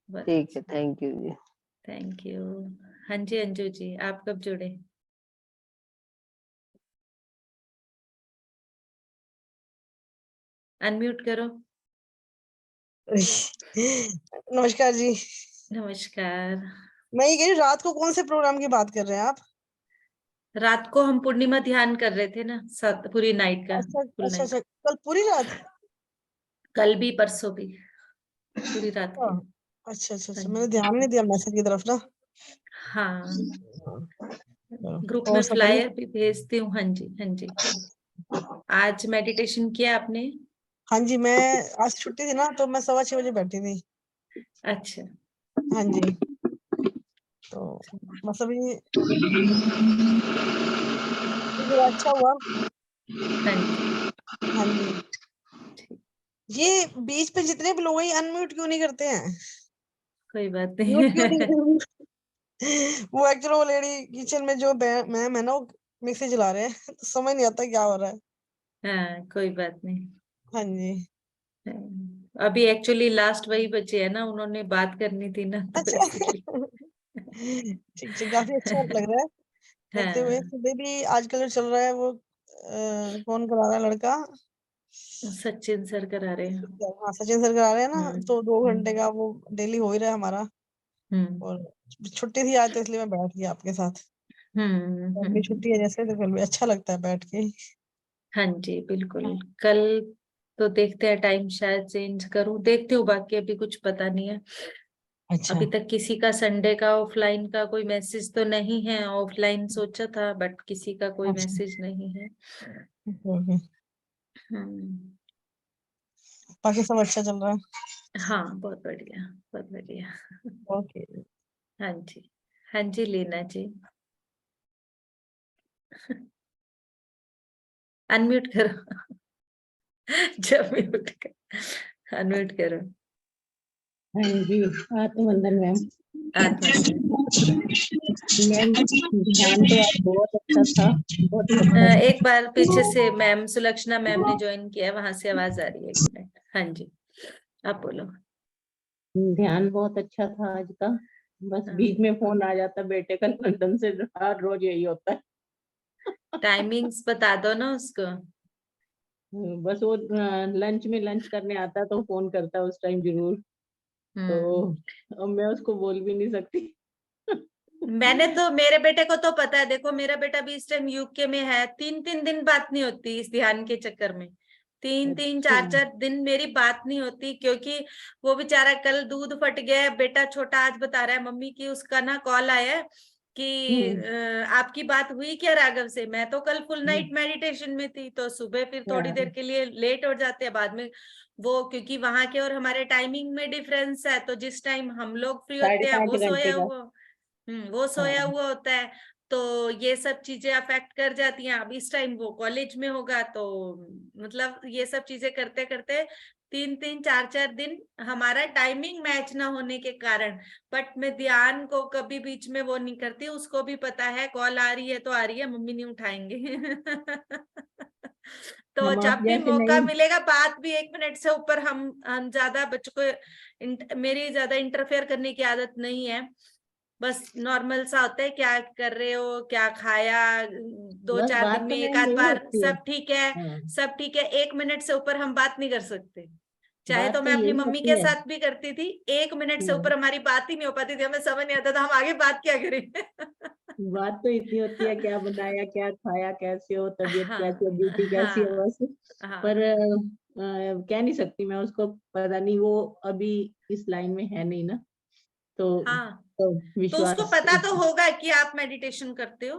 बहुत ठीक है, thank you ji. Thank you. हाँ जी अंजू जी, आप कब जुड़े? अनम्यूट करो। नमस्कार जी। नमस्कार। मैं ये कह रही हूँ, रात को कौन से प्रोग्राम की बात कर रहे हैं आप? रात को हम पूर्णिमा ध्यान कर रहे थे ना, पूरी नाइट का, अच्छा फुल अच्छा नाइट। अच्छा, कल पूरी रात? कल भी परसों भी पूरी रात की। अच्छा अच्छा हाँ अच्छा, मैंने ध्यान नहीं दिया मैसेज की तरफ ना। हाँ, ग्रुप में और सब बढ़िया? फ्लायर भी भेजती हूँ। हाँ जी, हाँ जी। आज मेडिटेशन किया आपने? हाँ जी, मैं आज छुट्टी थी ना, तो मैं 6:15 बजे बैठी थी। अच्छा। हाँ जी, तो बस अभी अच्छा हुआ। हाँ जी, हाँ जी, ये बीच पे जितने भी लोग हैं अनम्यूट क्यों नहीं करते हैं? कोई बात म्यूट क्यों नहीं। नहीं? वो एक्चुअली वो लेडी किचन में जो मैम है ना, वो मिक्सी चला रहे हैं, तो समझ नहीं आता क्या हो रहा है। हाँ, कोई बात नहीं। हाँ जी, अभी एक्चुअली लास्ट वही बचे है ना, उन्होंने बात करनी थी ना, तो अच्छा। इसलिए। ठीक ठीक, काफी अच्छा लग रहा है करते हुए। हाँ, सुबह भी आजकल जो चल रहा है वो कौन करा रहा है लड़का? सचिन सर करा रहे हैं। हाँ, सचिन सर करा रहे हैं ना, तो 2 घंटे हम्म, का वो डेली हो ही रहा है हमारा। हम्म, और छुट्टी थी आज, तो इसलिए मैं बैठ गई आपके साथ। अभी हम्म। छुट्टी है जैसे, तो फिर भी अच्छा लगता है बैठ के। हाँ जी, बिल्कुल। कल तो देखते हैं, टाइम शायद चेंज करूं, देखती हूँ, बाकी अभी कुछ पता नहीं है। अच्छा। अभी तक किसी का संडे का ऑफलाइन का कोई मैसेज तो नहीं है, ऑफलाइन सोचा था बट किसी का कोई अच्छा, मैसेज नहीं है। ओके। हम्म। बाकी सब अच्छा चल रहा है? हाँ, बहुत बढ़िया, बहुत बढ़िया। ओके। हाँ जी, हाँ जी, लीना जी। अनम्यूट करो। जब म्यूट कर अनम्यूट करो। हाँ जी, आत्मवंदन मैम। आत्मवंदन। मैम ध्यान तो आज बहुत अच्छा था, बहुत अच्छा था। एक बार पीछे से मैम सुलक्षणा मैम ने ज्वाइन किया है, वहां से आवाज आ रही है, एक मिनट। हाँ जी, आप बोलो। ध्यान बहुत अच्छा था आज का, बस बीच में फोन आ जाता बेटे का लंदन से, हर रोज यही होता है। टाइमिंग्स बता दो ना उसको। बस वो लंच में लंच करने आता तो फोन करता उस टाइम जरूर, तो अब मैं उसको बोल भी नहीं सकती। मैंने तो, मेरे बेटे को तो पता है, देखो मेरा बेटा भी इस टाइम यूके में है, 3-3 दिन बात नहीं होती इस ध्यान के चक्कर में। 3-3 4-4 दिन मेरी बात नहीं होती, क्योंकि वो बेचारा कल दूध फट गया है, बेटा छोटा आज बता रहा है मम्मी की उसका ना कॉल आया है कि आपकी बात हुई क्या राघव से। मैं तो कल फुल नाइट मेडिटेशन में थी, तो सुबह फिर थोड़ी देर के लिए लेट हो जाते हैं, बाद में वो क्योंकि वहां के और हमारे टाइमिंग में डिफरेंस है, तो जिस टाइम हम लोग फ्री होते हैं 5.5 वो घंटे सोया का। हुआ वो सोया हुआ होता है। तो ये सब चीजें अफेक्ट कर जाती हैं। अब इस टाइम वो कॉलेज में होगा, तो मतलब ये सब चीजें करते करते 3-3 4-4 दिन हमारा टाइमिंग मैच ना होने के कारण। बट मैं ध्यान को कभी बीच में वो नहीं करती, उसको भी पता है कॉल आ रही है तो आ रही है, मम्मी नहीं उठाएंगे। तो हम आप जब भी जैसे मौका नहीं, मिलेगा, बात भी 1 मिनट से ऊपर हम ज्यादा बच्चों को, मेरी ज्यादा इंटरफेयर करने की आदत नहीं है। बस नॉर्मल सा होता है, क्या कर रहे हो, क्या खाया, बस 2-4 दिन बात में तो एक मैम आध यही बार, होती है। सब ठीक है, हाँ, सब ठीक है। 1 मिनट से ऊपर हम बात नहीं कर सकते। चाहे तो बात तो मैं अपनी यही मम्मी होती के है। साथ भी करती थी, 1 मिनट से ऊपर हमारी बात ही नहीं हो पाती थी, हमें समझ नहीं आता था हम आगे बात क्या करें। बात तो इतनी होती है, क्या बनाया, क्या खाया, कैसे हो, तबीयत कैसी है, हाँ, ड्यूटी कैसी है, हाँ, बस। पर हाँ, कह नहीं सकती मैं उसको, पता नहीं वो अभी इस लाइन में है नहीं ना, हाँ। तो तो उसको विश्वास पता तो होगा कि आप मेडिटेशन करते हो।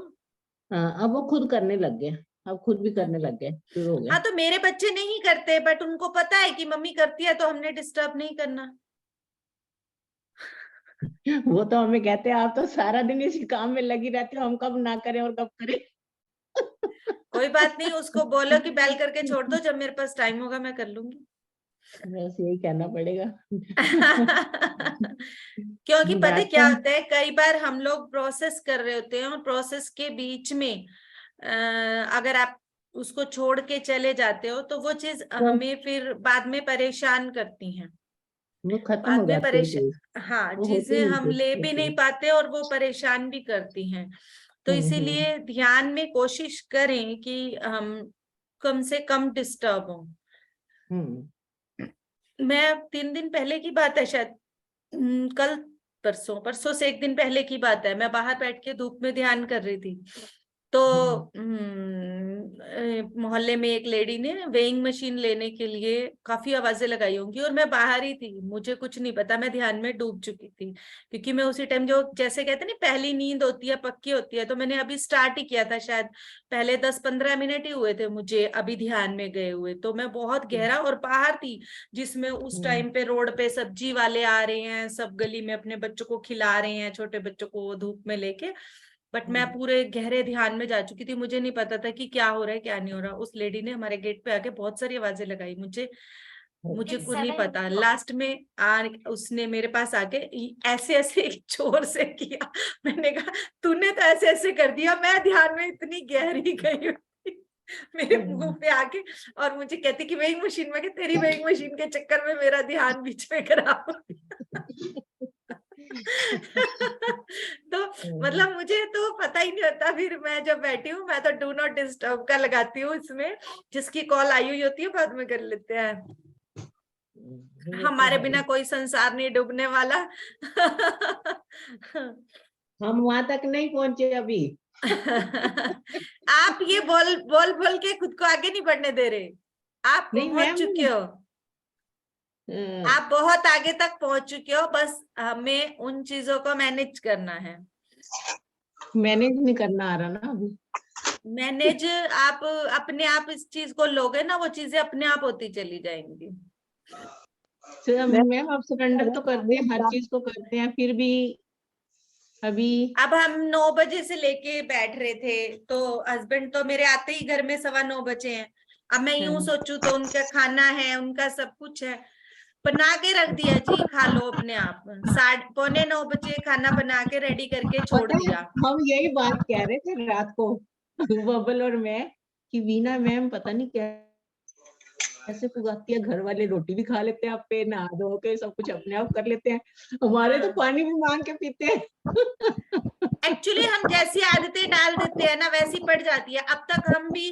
हाँ, अब वो खुद करने लग गए, अब खुद भी करने लग गए, शुरू हो गए। हाँ, तो मेरे बच्चे नहीं करते, बट उनको पता है कि मम्मी करती है तो हमने डिस्टर्ब नहीं करना। वो तो हमें कहते हैं आप तो सारा दिन इसी काम में लगी रहते हो, हम कब ना करें और कब करें। कोई बात नहीं, उसको बोलो कि बैल करके छोड़ दो, जब मेरे पास टाइम होगा मैं कर लूंगी। बस यही कहना पड़ेगा। क्योंकि पता है रात क्या को होता है, कई बार हम लोग प्रोसेस कर रहे होते हैं और प्रोसेस के बीच में अगर आप उसको छोड़ के चले जाते हो तो वो चीज तो हमें फिर बाद में परेशान करती हैं। वो खत्म हो बाद में जाती है चीज, परेशान, हाँ, वो होती चीजें नहीं हम चीज ले भी होती नहीं है। पाते और वो परेशान भी करती हैं। तो हम्म। इसीलिए ध्यान में कोशिश करें कि हम कम से कम डिस्टर्ब हो। हम्म। मैं 3 दिन पहले की बात है शायद, कल परसों परसों से 1 दिन पहले की बात है, मैं बाहर बैठ के धूप में ध्यान कर रही थी। तो मोहल्ले में एक लेडी ने वेइंग मशीन लेने के लिए काफी आवाजें लगाई होंगी, और मैं बाहर ही थी, मुझे कुछ नहीं पता, मैं ध्यान में डूब चुकी थी। क्योंकि मैं उसी टाइम, जो जैसे कहते हैं ना पहली नींद होती है पक्की होती है, तो मैंने अभी स्टार्ट ही किया था, शायद पहले 10-15 मिनट ही हुए थे मुझे अभी ध्यान में गए हुए, तो मैं बहुत गहरा और बाहर थी, जिसमें उस टाइम पे रोड पे सब्जी वाले आ रहे हैं, सब गली में अपने बच्चों को खिला रहे हैं, छोटे बच्चों को धूप में लेके। बट मैं पूरे गहरे ध्यान में जा चुकी थी, मुझे नहीं पता था कि क्या हो रहा है क्या नहीं हो रहा। उस लेडी ने हमारे गेट पे आके बहुत सारी आवाजें लगाई, मुझे It's कुछ नहीं 7 पता। लास्ट में उसने मेरे पास आके ऐसे ऐसे जोर से किया, मैंने कहा तूने तो ऐसे ऐसे कर दिया, मैं ध्यान में इतनी गहरी गई हुई थी। मेरे मुंह पे आके और मुझे कहती कि वेइंग मशीन में, कि तेरी वेइंग मशीन के चक्कर में मेरा ध्यान बीच में खराब हो गया। तो मतलब मुझे तो पता ही नहीं होता, फिर मैं जब बैठी हूँ मैं तो डू नॉट डिस्टर्ब का लगाती हूँ, इसमें जिसकी कॉल आई हुई होती है बाद में कर लेते हैं, वो तो हमारे है बिना ही। कोई संसार नहीं डूबने वाला। हम वहां तक नहीं पहुंचे अभी। आप ये बोल बोल बोल के खुद को आगे नहीं बढ़ने दे रहे, आप नहीं पहुंच मैम, चुके हो, आप बहुत आगे तक पहुंच चुके हो, बस हमें उन चीजों को मैनेज करना है। मैनेज नहीं करना आ रहा ना अभी। मैनेज आप अपने आप इस चीज को लोगे ना, वो चीजें अपने आप होती चली जाएंगी। मैम आप सरेंडर तो करते हैं, हर चीज को करते हैं, फिर भी अभी अब हम 9 बजे से लेके बैठ रहे थे, तो हस्बैंड तो मेरे आते ही घर में 9:15 बजे हैं। अब मैं यूं सोचूं तो उनका खाना है, उनका सब कुछ है, बना के रख दिया जी, खा लो अपने आप। 9:15 बजे खाना बना के रेडी करके छोड़ पता है, दिया। हम यही बात कह रहे थे रात को बबल और मैं कि वीना मैम पता नहीं क्या ऐसे पुगाती है, घर वाले रोटी भी खा लेते हैं आप पे, नहा धो के सब कुछ अपने आप कर लेते हैं, हमारे तो पानी भी मांग के पीते हैं। एक्चुअली हम जैसी आदतें डाल देते हैं ना वैसी पड़ जाती है। अब तक हम भी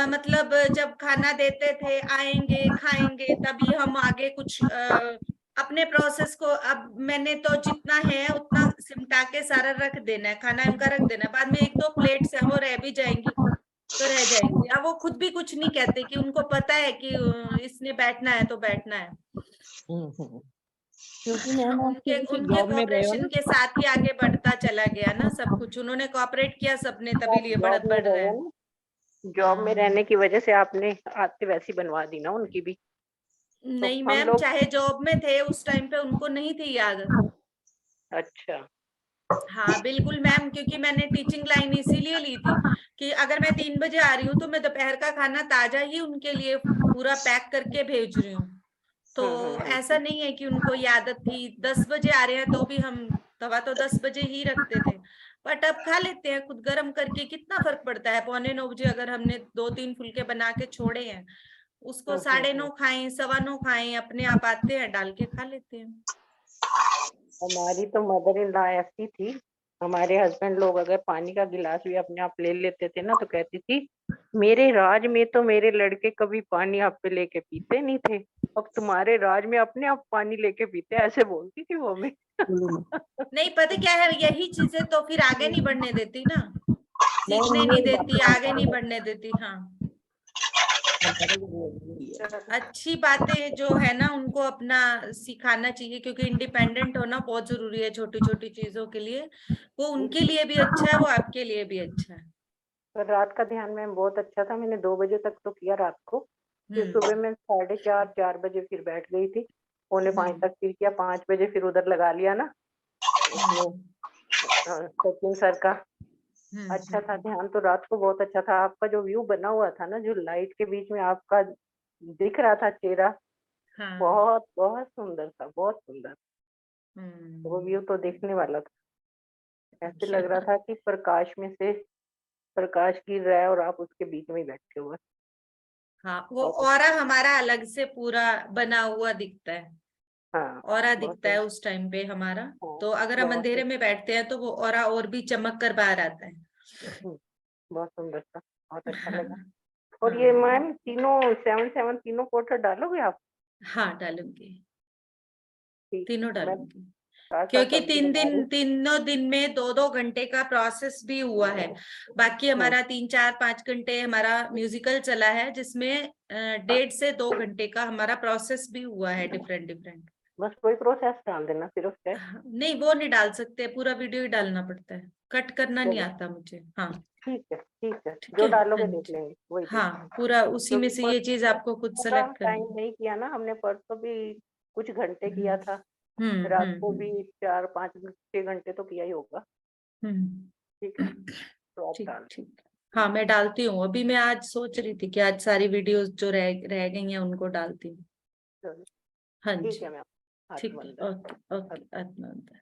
मतलब जब खाना देते थे, आएंगे खाएंगे, तभी हम आगे कुछ अपने प्रोसेस को, अब मैंने तो जितना है उतना सिमटा के सारा रख देना है, खाना इनका रख देना है। बाद में 1-2 प्लेट्स है वो रह भी जाएंगी तो रह जाएंगी। अब वो खुद भी कुछ नहीं कहते, कि उनको पता है कि इसने बैठना है तो बैठना है। क्योंकि मैम उनके फिर जॉब में रहे हो कोऑपरेशन ना, के साथ ही आगे बढ़ता चला गया ना सब कुछ। उन्होंने कोऑपरेट किया, सबने, तभी लिए बढ़ जॉब में रहे रहे हैं। ना, जॉब में रहने की वजह से आपने आते वैसी बनवा दी ना उनकी भी। तो नहीं हम मैम, लोग चाहे जॉब में थे उस टाइम पे उनको नहीं थी याद। अच्छा हाँ बिल्कुल मैम, क्योंकि मैंने टीचिंग लाइन इसीलिए ली थी कि अगर मैं 3 बजे आ रही हूँ तो मैं दोपहर का खाना ताजा ही उनके लिए पूरा पैक करके भेज रही हूँ। तो ऐसा नहीं है कि उनको ये आदत थी। 10 बजे आ रहे हैं तो भी हम तवा तो 10 बजे ही रखते थे, बट अब खा लेते हैं खुद गर्म करके। कितना फर्क पड़ता है, 8:45 बजे अगर हमने 2-3 फुलके बना के छोड़े हैं, उसको 9:30 खाएं, 9:15 खाएं, अपने आप आते हैं डाल के खा लेते हैं। हमारी तो मदर इन लॉ ऐसी थी, हमारे हस्बैंड लोग अगर पानी का गिलास भी अपने आप ले लेते थे ना तो कहती थी, मेरे राज में तो मेरे लड़के कभी पानी आप पे लेके पीते नहीं थे, अब तुम्हारे राज में अपने आप पानी लेके पीते, ऐसे बोलती थी वो हमें। नहीं पता क्या है, यही चीजें तो फिर आगे नहीं बढ़ने देती ना, सीखने नहीं देती, आगे नहीं बढ़ने देती। हाँ, अच्छी बातें जो है ना उनको अपना सिखाना चाहिए, क्योंकि इंडिपेंडेंट होना बहुत जरूरी है छोटी छोटी चीजों के लिए। वो उनके लिए भी अच्छा है, वो आपके लिए भी अच्छा है। पर रात का ध्यान मैम बहुत अच्छा था, मैंने 2 बजे तक तो किया रात को, फिर सुबह में 4:30-4 बजे फिर बैठ गई थी, 4:45 तक फिर किया, 5 बजे फिर उधर लगा लिया ना सचिन सर का। अच्छा था ध्यान तो रात को बहुत अच्छा था। आपका जो व्यू बना हुआ था ना, जो लाइट के बीच में आपका दिख रहा था चेहरा, बहुत बहुत सुंदर था, बहुत सुंदर। वो व्यू तो देखने वाला था, ऐसे लग रहा था कि प्रकाश में से प्रकाश गिर रहा है और आप उसके बीच में बैठे हुए। हाँ, वो ऑरा हमारा अलग से पूरा बना हुआ दिखता है। हाँ, ऑरा दिखता है उस टाइम पे हमारा। तो अगर हम अंधेरे में बैठते हैं तो वो ऑरा और भी चमक कर बाहर आता है। बहुत सुंदर था, बहुत अच्छा लगा। और ये मैम तीनों 7 तीनों पोर्ट्रेट डालोगे आप? हाँ डालूंगी, ठीक, तीनों डालूंगी, मैं क्योंकि 3 दिन में 2-2 घंटे का प्रोसेस भी हुआ है। बाकी हमारा 3-4-5 घंटे हमारा म्यूजिकल चला है, जिसमें 1.5 से 2 घंटे का हमारा प्रोसेस भी हुआ है, डिफरेंट डिफरेंट। बस कोई प्रोसेस डाल देना सिर्फ है। नहीं वो नहीं डाल सकते, पूरा वीडियो ही डालना पड़ता है, कट करना नहीं आता मुझे। हाँ ठीक है, ठीक है, ठीक जो है, डालोगे हाँ देख लेंगे वही। हाँ, पूरा उसी में से ये चीज आपको खुद सेलेक्ट टाइम करनी। नहीं किया ना हमने, परसों भी कुछ घंटे किया था, रात को भी 4-5-6 घंटे तो किया ही होगा। ठीक है, तो आप डाल। ठीक, हाँ मैं डालती हूँ। अभी मैं आज सोच रही थी कि आज सारी वीडियोस जो रह गई हैं उनको डालती हूँ। हाँ ठीक जी, है मैम, ठीक है, ओके ओके।